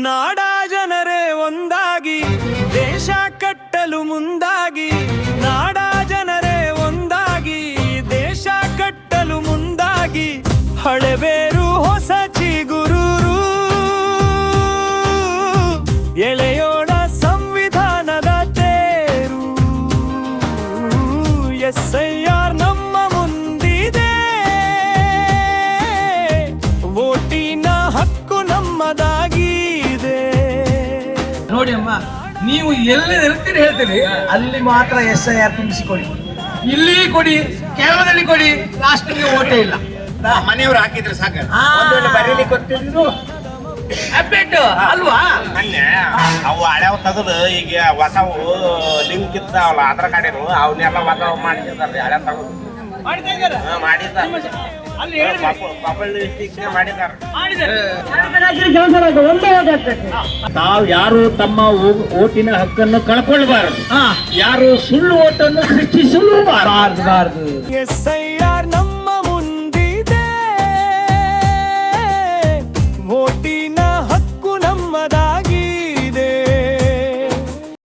ನಾಡ ಜನರೇ ಒಂದಾಗಿ ದೇಶ ಕಟ್ಟಲು ಮುಂದಾಗಿ, ನಾಡ ಜನರೇ ಒಂದಾಗಿ ದೇಶ ಕಟ್ಟಲು ಮುಂದಾಗಿ, ಹಳೆಬೇರು ಹೊಸ ಚಿಗುರೂರು, ಎಳೆಯೋಣ ಸಂವಿಧಾನದ ತೇರು. SIR ನಮ್ಮ ಮುಂದಿದೆ, ವೋಟಿನ ಹಕ್ಕು ನಮ್ಮದಾಗಿದೆ. ನೋಡಿ ಅಮ್ಮ, ನೀವು ಎಲ್ಲಿ ಇರ್ತೀರಿ ಹೇಳ್ತೀರಿ ಅಲ್ಲಿ ಮಾತ್ರ SIR ತುಂಬಿಸಿಕೊಳ್ಳಿ. ಇಲ್ಲಿ ಕೊಡಿ, ಕೇರಳದಲ್ಲಿ ಕೊಡಿ, ಲಾಸ್ಟ್ಗೆ ಓಟೇ ಇಲ್ಲ. ಮನೆಯವ್ರು ಹಾಕಿದ್ರೆ ಸಾಕ. ಒಂದು ಬರೀಲಿಕ್ಕೆ ಗೊತ್ತಿದ್ರು ಅಪ್ಡೇಟ್ ಅಲ್ವಾ? ಮೊನ್ನೆ ಅವು ಹಳೆವ್ ತೆಗೆದು ಈಗ ಹೊಸವು ಲಿಂಕ್ ಇರ್ತಾವಲ್ಲ ಆಧಾರ್ ಕಾರ್ಡಿನ ಅವನ್ನೆಲ್ಲ ಹೊಸ ಮಾಡಿದ್ದಾರೆ. ಹಳೆ ತಗೊಂಡು ಮಾಡಿದ್ದಾರೆ. ತಾವು ಯಾರು ತಮ್ಮ ಓಟಿನ ಹಕ್ಕನ್ನು ಕಳ್ಕೊಳ್ಬಾರದು, ಯಾರು ಸುಳ್ಳು ಓಟನ್ನು ಸೃಷ್ಟಿಸಲು ಬಾರದು. SIR